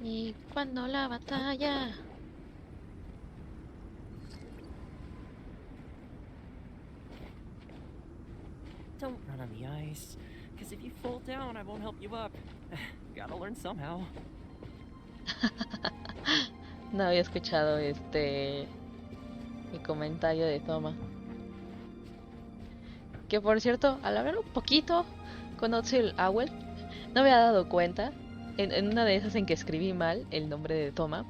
Y cuando la batalla... Don't run on the ice, because if you fall down, I won't help you up. Gotta learn somehow. No había escuchado el comentario de Toma. Que por cierto, al hablar un poquito con Otsil Owl, no me había dado cuenta en una de esas en que escribí mal el nombre de Toma.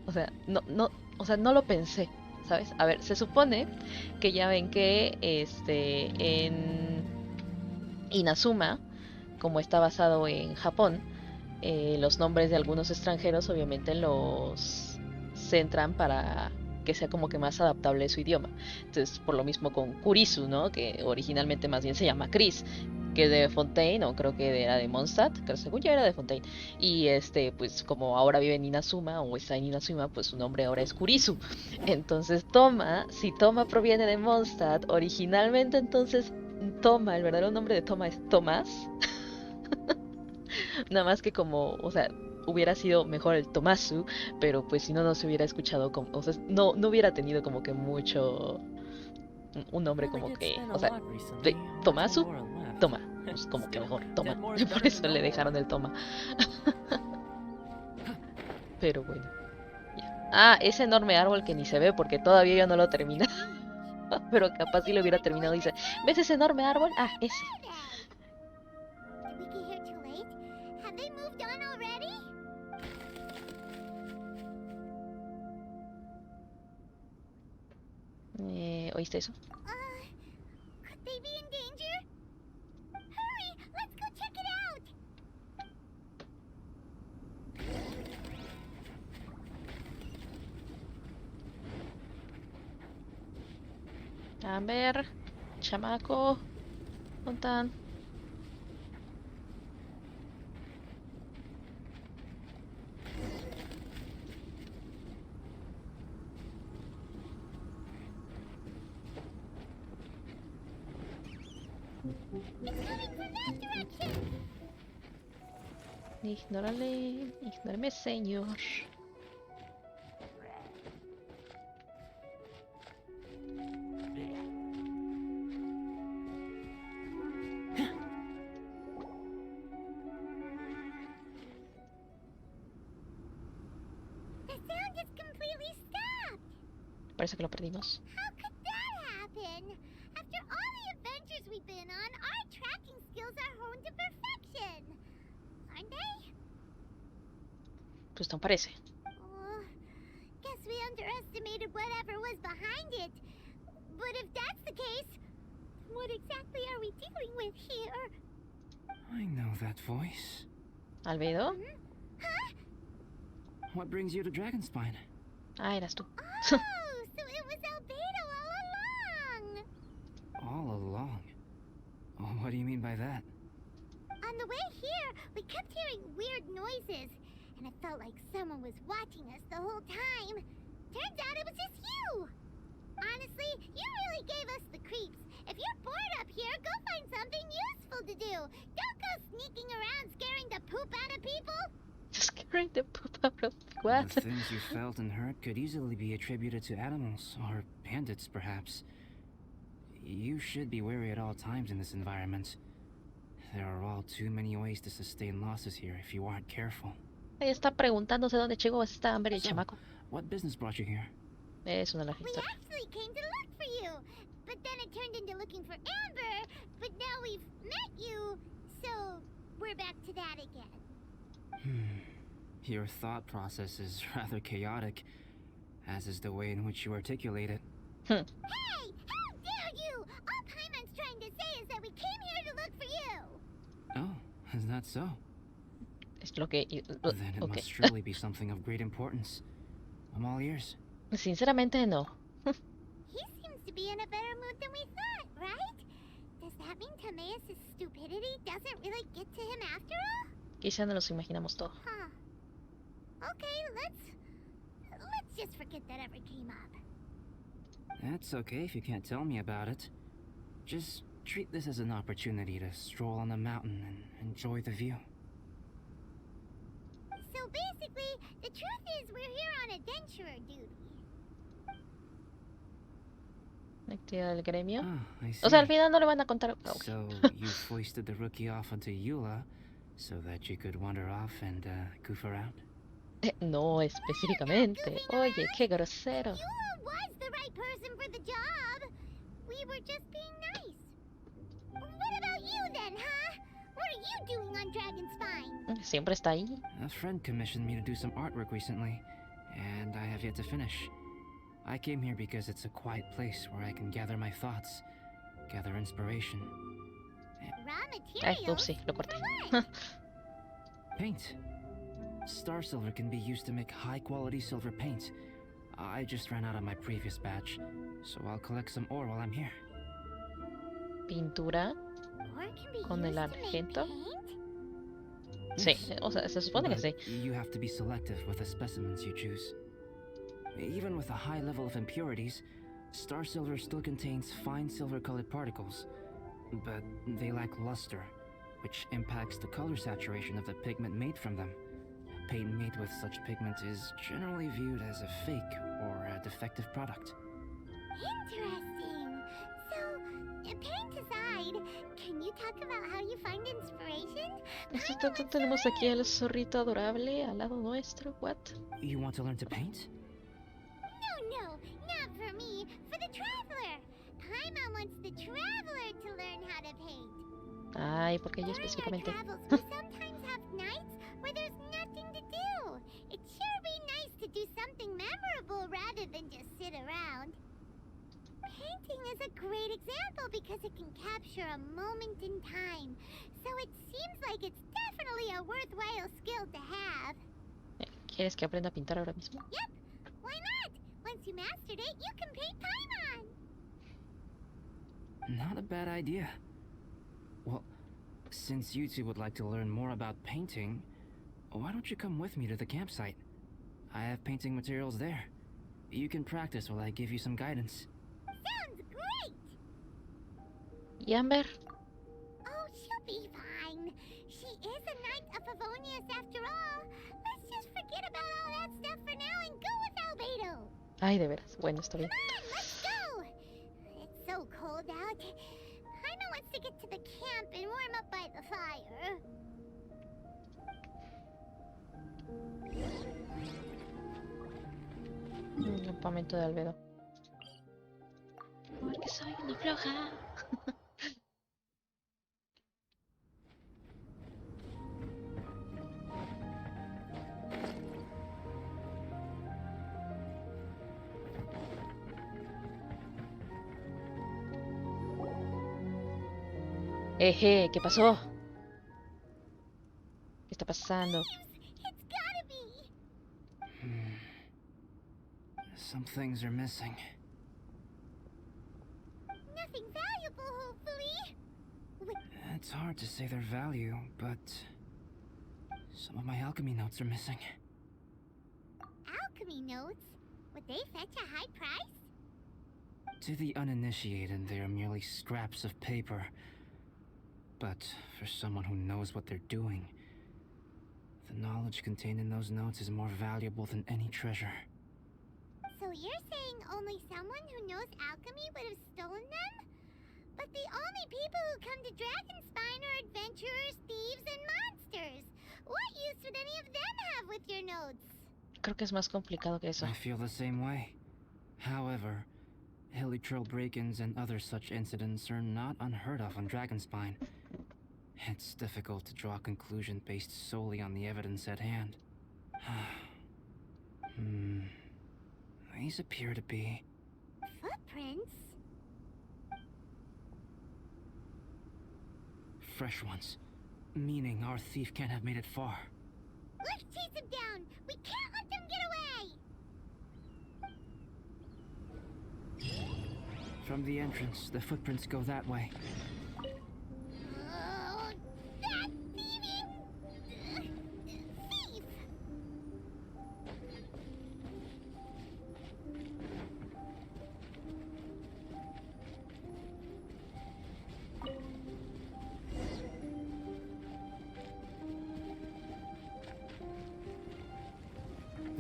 O sea, no lo pensé, ¿sabes? A ver, se supone que ya ven que en Inazuma, como está basado en Japón, los nombres de algunos extranjeros obviamente los centran para que sea como que más adaptable a su idioma. Entonces, por lo mismo con Kurisu, ¿no? Que originalmente más bien se llama Chris, que es de Fontaine, o creo que era de Mondstadt, que según yo era de Fontaine. Y pues como ahora vive en Inazuma, o está en Inazuma, pues su nombre ahora es Kurisu. Entonces, Toma, si Toma proviene de Mondstadt, originalmente entonces Toma, el verdadero nombre de Toma es Tomás. Nada más que como, o sea, hubiera sido mejor el Tomasu, pero pues si no, no se hubiera escuchado como, o sea, no hubiera tenido como que mucho, un nombre Well, I como did que, spend a o sea, lot de recently. Once Tomasu, Aurora left. toma, pues como que Still, mejor, toma. dead more is Por better than eso le no more. dejaron el toma. Pero bueno, ya. Ah, ese enorme árbol que ni se ve porque todavía yo no lo termina. Pero capaz si lo hubiera terminado dice, ¿ves ese enorme árbol? Ah, ese. Did we get here too late? Have they moved on already? ¿Oíste eso? Could they be in danger? Hurry, let's go check it out. A ver, chamaco, ¿dónde están? It's coming from that direction. Ignórale, ignórame, señor. The sound just completely stopped. Parece que lo perdimos. How could that happen? After all the adventures we've been on, our tracking skills are honed to perfection. Aren't they? Pues no parece. Oh, guess we underestimated whatever was behind it. But if that's the case, what exactly are we dealing with here? I know that voice. ¿Albedo? Huh? What brings you to Dragonspine? Ah, eras tú. Oh, so it was Albedo all along. All along. Oh, what do you mean by that? On the way here, we kept hearing weird noises, and it felt like someone was watching us the whole time. Turns out it was just you. Honestly, you really gave us the creeps. If you're bored up here, go find something useful to do. Don't go sneaking around scaring the poop out of people. Scaring the poop out of what? The things you felt and heard could easily be attributed to animals, or bandits perhaps. You should be wary at all times in this environment. There are all too many ways to sustain losses here if you aren't careful. Ella está preguntándose dónde llegó esta hambre el So, chamaco. what business brought you here? Es una larga We historia. actually came to look for you, but then it turned into looking for Amber, but now we've met you, so we're back to that again. Your thought process is rather chaotic, as is the way in which you articulate it. Hey! How dare you! All Paimon's trying to say is that we came here to look for you! Oh, is that so? Es lo que... Then it Ok. must surely be something of great importance. I'm all ears. Sinceramente no. He seems to be in a better mood than we thought, right? Does that mean Timaeus' stupidity doesn't really get to him after all? Quizá no los imaginamos todo. Huh. Okay, let's just forget that ever came up. That's okay if you can't tell me about it. Just treat this as an opportunity to stroll on the mountain and enjoy the view. So basically Honestly, the truth is we're here on adventurer duty. Actividad del gremio. Ah, I O sea, al see. final no le van a contar. Ah, ok. So, you foisted the rookie off onto Eula so that you could wander off and goof around? No específicamente. Oye, qué grosero. Eula was the right person for the job. We were just being nice. What about you then, huh? What are you doing on Dragonspine? Siempre está ahí. A friend commissioned me to do some artwork recently, and I have yet to finish. I came here because it's a quiet place where I can gather my thoughts, gather inspiration. Raw Ay, materials? upsi, lo corté. For what? Paint. Star silver can be used to make high-quality silver paint. I just ran out of my previous batch, so I'll collect some ore while I'm here. Pintura. Ore can be Con el used to make argento. paint? Sí, Yes, o sea, se supone que but sí. you have to be selective with the specimens you choose. Even with a high level of impurities, star silver still contains fine silver-colored particles, but they lack luster, which impacts the color saturation of the pigment made from them. Paint made with such pigment is generally viewed as a fake or a defective product. Interesting. So, paint aside, can you talk about how you find inspiration? Esto tanto tenemos aquí al zorrito adorable al lado nuestro. What? You want to learn to paint? No, not for me. For the traveler. Paimon wants the traveler to learn how to paint. Ay, porque yo During our específicamente. travels, we sometimes have nights where there's nothing to do. It'd sure be nice to do something memorable rather than just sit around. Painting is a great example because it can capture a moment in time. So it seems like it's definitely a worthwhile skill to have. ¿Quieres que aprenda a pintar ahora mismo? Yep, why not? Once you mastered it, you can paint Paimon. Not a bad idea. Well, since you two would like to learn more about painting, why don't you come with me to the campsite? I have painting materials there. You can practice while I give you some guidance. Sounds great! ¿Y Amber? Oh, she'll be fine. She is a knight of Favonius after all. Let's just forget about all that stuff for now and go with Albedo. Ay, de veras. Bueno, está bien. Come on, let's go! It's so cold out. Paimon wants to get to the camp and warm up by the fire. Campamento de Albedo. Porque soy una floja. Eje, ¿qué pasó? ¿Qué está pasando? It's gotta be. Some things are missing. Nothing valuable, hopefully. Wait, It's hard to say their value, but some of my alchemy notes are missing. alchemy notes? Would they fetch a high price? To the uninitiated, they are merely scraps of paper. But for someone who knows what they're doing, the knowledge contained in those notes is more valuable than any treasure. So you're saying only someone who knows alchemy would have stolen them? But the only people who come to Dragonspine are adventurers, thieves, and monsters. What use would any of them have with your notes? Creo que es más complicado que eso. I feel the same way. However, hilly trail break-ins and other such incidents are not unheard of on Dragonspine. It's difficult to draw a conclusion based solely on the evidence at hand. These appear to be... Footprints? fresh ones. Meaning our thief can't have made it far. Let's chase him down! We can't let them get away! From the entrance, the footprints go that way. Oh, that thieving... thief!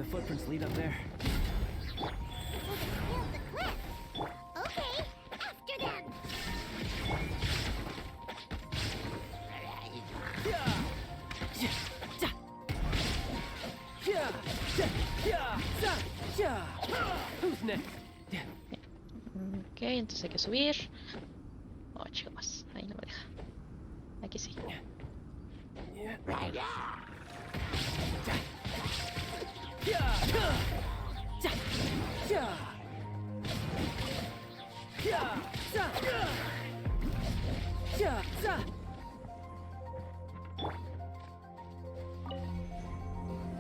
The footprints lead up there. Scaled the cliff. Okay, after them. Who's next? Ok, entonces hay que subir. Oh, chicos, ahí no me deja. Aquí sí.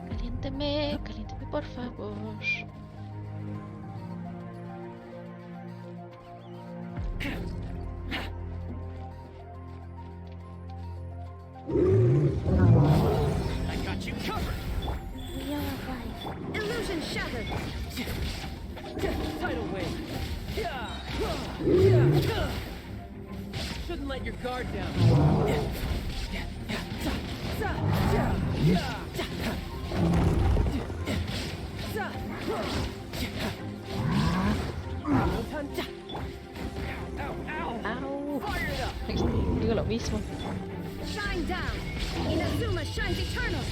Caliénteme, caliénteme por favor. I got you covered. We are alive. Illusion shattered. Tidal wave. Shouldn't let your guard down. Au. Fire it up. Digo lo mismo. Shine down. Inazuma shines eternal.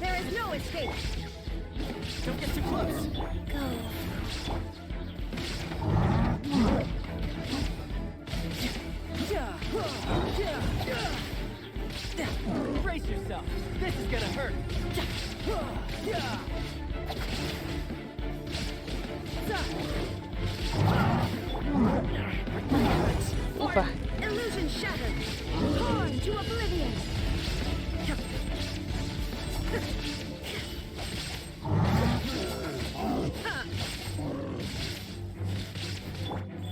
There is no escape. Don't get too close. Go. Brace yourself. This is gonna hurt. Ufa. Illusion shattered. Torn to oblivion.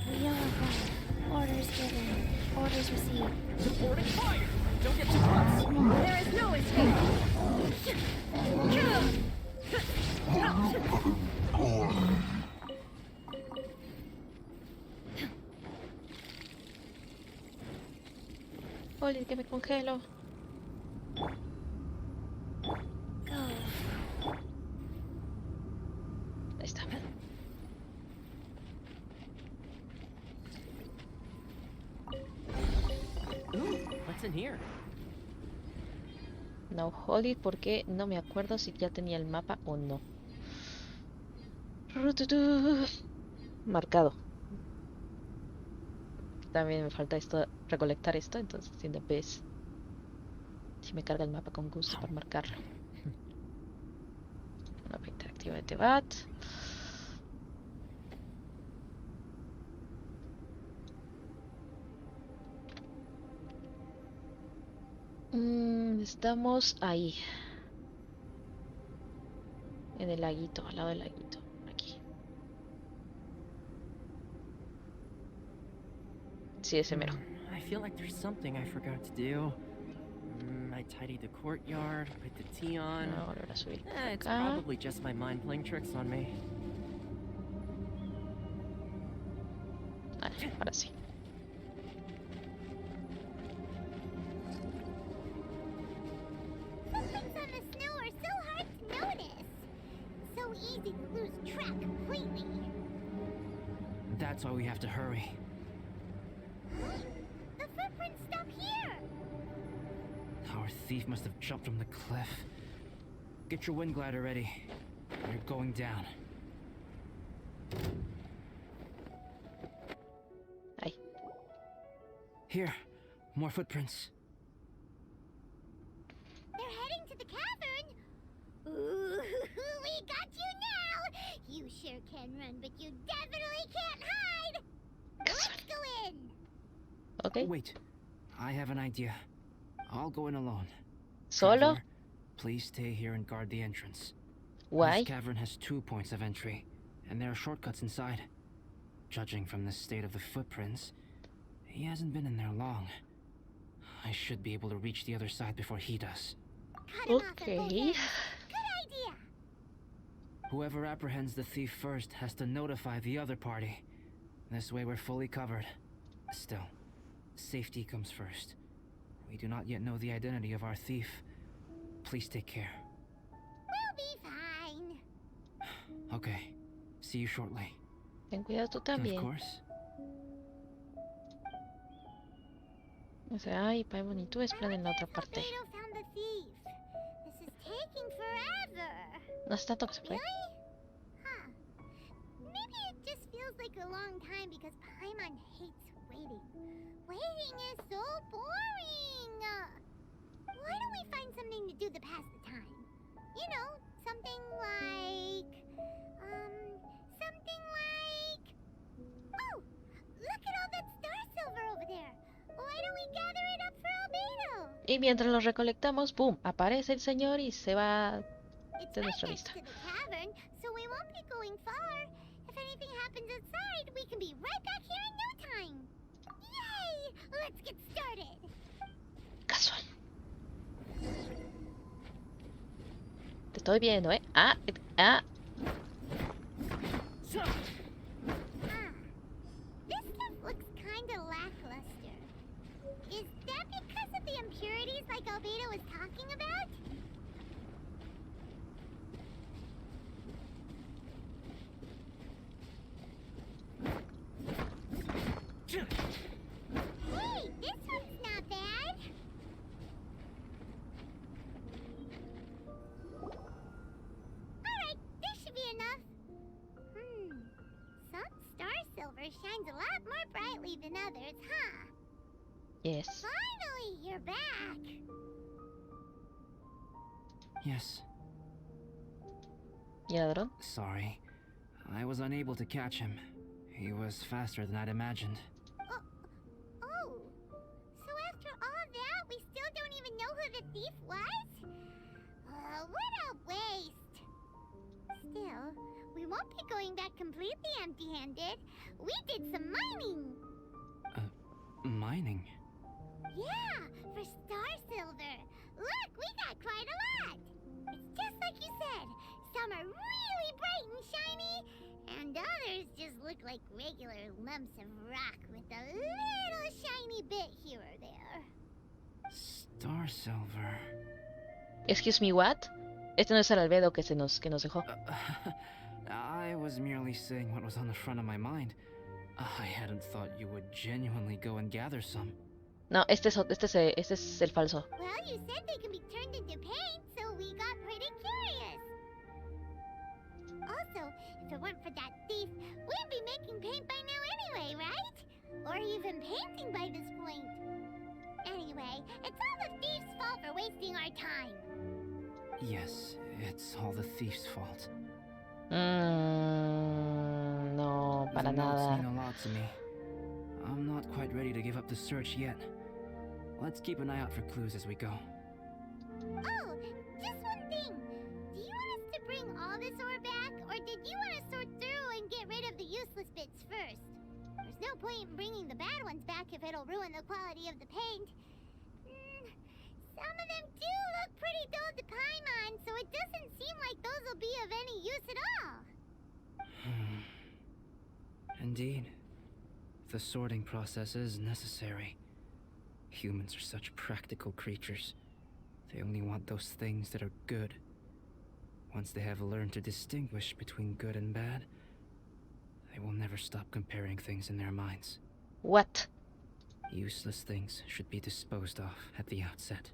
We are alive. Orders given. Orders received. Supporting fire. Don't get too close. There is no escape. Oli, que me congelo. Go. Ahí está. Ooh, what's in here? No Holy porque no me acuerdo si ya tenía el mapa o no. Rututu. Marcado. También me falta esto, recolectar esto, entonces si no ves, si me carga el mapa con gusto para marcarlo. Una interactiva de Tebat. Estamos ahí. En el laguito, al lado del laguito. Aquí. Sí, ese mero. I feel like there's something I forgot to do. I tidied the courtyard, put the tea on. No, volver a subir por It's acá. probably just my mind playing tricks on me. Vale, ahora sí. Footprints on the snow are so hard to notice. So easy to lose track completely. That's why we have to hurry. The footprints stop here. Our thief must have jumped from the cliff. Get your wind glider ready. You're going down. Ahí. Here, more footprints. They're heading to the cavern. Ooh, we got you now. You sure can run, but you definitely can't hide. Let's go in. Ok. Wait, I have an idea. I'll go in alone. Solo. Traveler, please stay here and guard the entrance. Why? This cavern has 2 points of entry, and there are shortcuts inside. Judging from the state of the footprints, he hasn't been in there long. I should be able to reach the other side before he does. Cut him off at both Okay. ends. Good idea. Whoever apprehends the thief first has to notify the other party. This way we're fully covered. Still, Safety comes first. We do not yet know the identity of our thief. Please take care. We'll be fine. Okay. See you shortly. Ten cuidado tú Of también. course. O sea, ay, Paimon y tú esperan en la otra parte. Albedo found the thief. This is taking forever. No hace tanto que se fue. Really? Huh. Maybe it just feels like a long time because Paimon hates waiting. Waiting is so boring. Why don't we find something to do to pass the time? You know, something like... Oh! Look at all that star silver over there. Why don't we gather it up for Albedo? Y mientras los recolectamos, boom, aparece el señor y se va It's de right nuestra next vista. to the tavern, so we won't be going far. If anything happens outside, we can be right back here in no time. Yay! Let's get started. Casual. Te estoy viendo, ¿eh? Ah. Ah, this stuff looks kinda lackluster. Is that because of the impurities like Albedo was talking about? Hey, this one's not bad. Alright, this should be enough. Some star silver shines a lot more brightly than others, huh? Yes. Finally, you're back. Yes. ¿Y el ladrón? Sorry. I was unable to catch him. He was faster than I'd imagined. Oh, so after all that, we still don't even know who the thief was? What a waste. Still, we won't be going back completely empty-handed. We did some mining. Mining? Yeah, for star silver. Look, we got quite a lot. It's just like you said. Some are really bright and shiny, and others just look like regular lumps of rock with a little shiny bit here or there. Star silver. Excuse me, what? Este no es el Albedo que nos dejó. I was merely saying what was on the front of my mind. I hadn't thought you would genuinely go and gather some. No, este es el falso. Well, you said they can be turned into paint, so we got pretty curious. Also, if it weren't for that thief, we'd be making paint by now anyway, right? Or even painting by this point. Anyway, it's all the thief's fault for wasting our time. Yes, it's all the thief's fault. No, para The notes nada. mean a lot to me. I'm not quite ready to give up the search yet. Let's keep an eye out for clues as we go. Oh, just one thing. Do you want us to bring all this ore back, or did you want to sort through and get rid of the useless bits first? There's no point in bringing the bad ones back if it'll ruin the quality of the paint. Some of them do look pretty dull to Paimon, so it doesn't seem like those will be of any use at all. Indeed. The sorting process is necessary. Humans are such practical creatures. They only want those things that are good. Once they have learned to distinguish between good and bad, they will never stop comparing things in their minds. What? Useless things should be disposed of at the outset.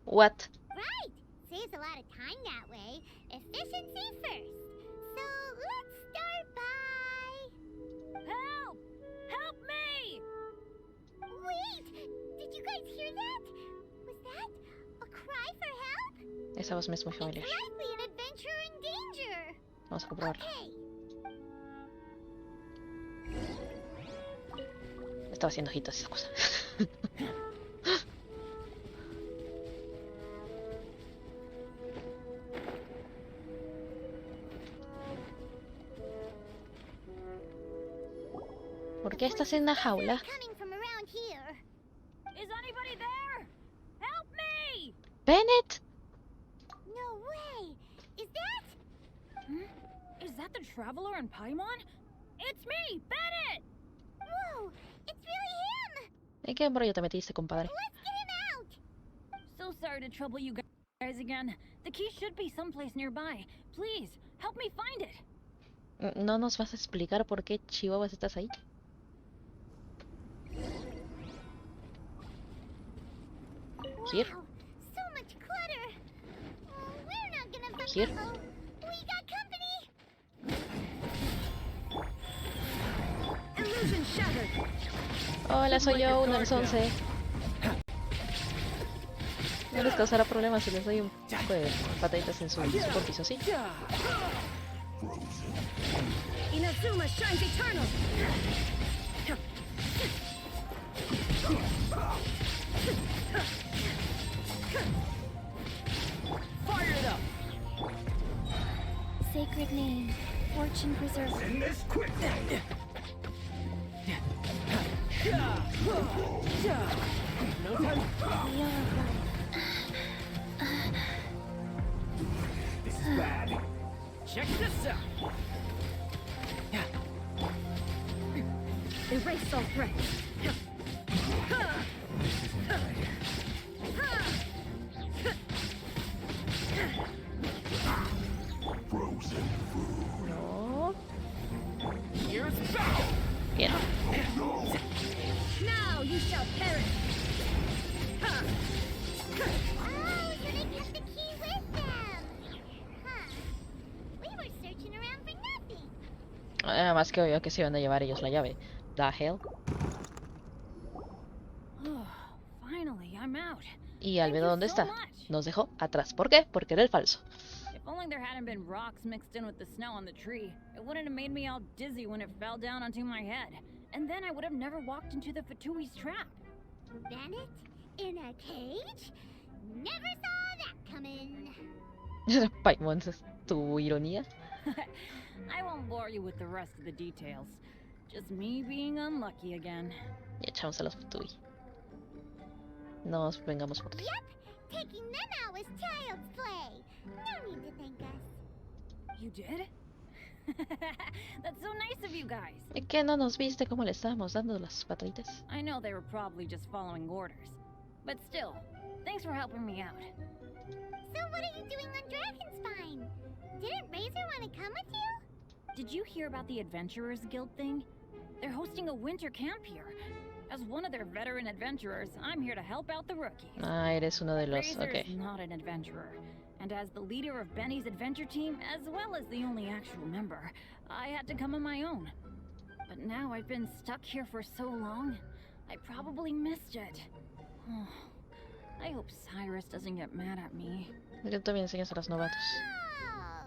What? Right! Saves a lot of time that way. Efficiency first. So let's start by... Help! Help me! Wait! Did you guys hear that? Was that a cry for help? Esa voz me es muy familiar. It's likely an adventurer in danger. Vamos a comprobarlo. Okay. Me estaba haciendo ojitos esa cosa. ¿Por qué estás en una jaula? Coming from around here. Is anybody there? Help me! ¡Bennett! No way. Is that? Is that the traveler in Paimon? It's me, Bennett! Whoa! It's really him! ¿En qué embrollo te metiste, compadre? Let's get him out! So sorry to trouble you guys again. The key should be someplace nearby. Please, help me find it. ¿No nos vas a explicar por qué chihuahuas estás ahí? Here? Wow, so much clutter. Oh, we're not gonna find. Here? Uh-oh. We got company. Illusion shattered. Hola, soy yo, 1-11. No les causará problemas si les doy un poco de pataditas en su piso, ¿sí? Inazuma shines eternal. Fire it up. Sacred name, fortune preserver. In this quick. No time. This is bad. Check this out. Erase all threats. No. Here's battle. Bien. Now you shall perish. Oh, so they kept the key with them. Huh. We were searching around for nothing. Era más que obvio que se iban a llevar ellos la llave. The hell. Oh, finally, I'm out. ¿Y Thank Albedo you dónde so está? much. Nos dejó atrás. ¿Por qué? Porque era el falso. If only there hadn't been rocks mixed in with the snow on the tree, it wouldn't have made me all dizzy when it fell down onto my head. And then I would have never walked into the Fatui's trap. Bandit in a cage? Never saw that coming. Paimon, ¿es tu ironía? I won't bore you with the rest of the details. Just me being unlucky again. Y echamos a los Fatui. Nos vengamos por ti. Yep, taking them out was child's play. No need to thank us. You did? That's so nice of you guys. ¿Es que no nos viste cómo le estábamos dando las pataditas? I know they were probably just following orders. But still, thanks for helping me out. So what are you doing on Dragonspine? Didn't Razor want to come with you? Did you hear about the Adventurers Guild thing? They're hosting a winter camp here. As one of their veteran adventurers, I'm here to help out the rookies. Ah, eres uno de los... Razor Ok. is not an adventurer. And as the leader of Benny's adventure team, as well as the only actual member, I had to come on my own. But now I've been stuck here for so long, I probably missed it. Oh, I hope Cyrus doesn't get mad at me. Yo también enseñas a los novatos. Oh.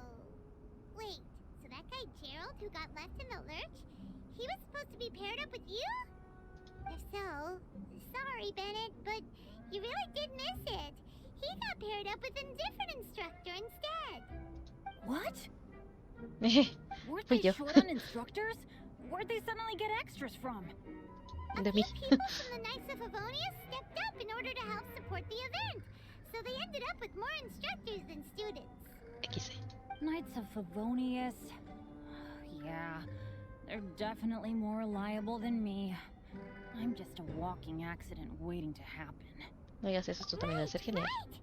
Wait, so that guy Gerald who got left in the lurch, he was supposed to be paired up with you? If so, sorry Bennett, but you really did miss it. He got paired up with a different instructor instead. What? Weren't Fui they yo. short on instructors? Where'd they suddenly get extras from? A De few mí. people from the Knights of Avonia stepped up in order to help support the event. So they ended up with more instructors than students. XD. Knights of Favonius. Yeah, they're definitely more reliable than me. I'm just a walking accident waiting to happen. No digas eso, esto también debe ser genial. Right.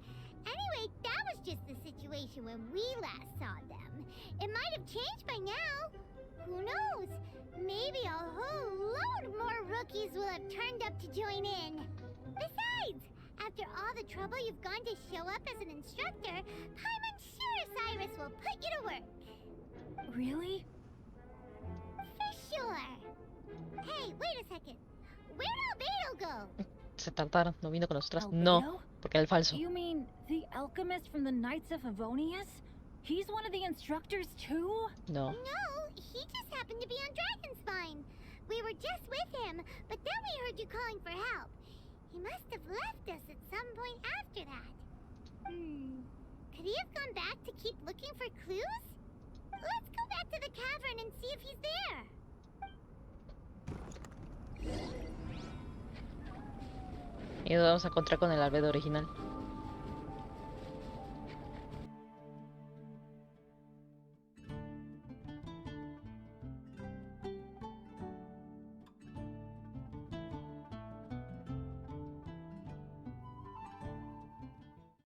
Anyway, that was just the situation when we last saw them. It might have changed by now. Who knows? Maybe a whole load more rookies will have turned up to join in. Besides, after all the trouble you've gone to show up as an instructor, Paimon's sure Cyrus will put you to work. Really? For sure. Hey, wait a second. Where'd Albedo go? Se tardaron, no vino con nosotras. No, Albedo? porque era el falso. You mean the alchemist from the Knights of Favonius? He's one of the instructors too? No. No, he just happened to be on Dragonspine. We were just with him, but then we heard you calling for help. He must have left us at some point after that. Could he have gone back to keep looking for clues? Let's go back to the cavern and see if he's there. Y nos vamos a encontrar con el Albedo original.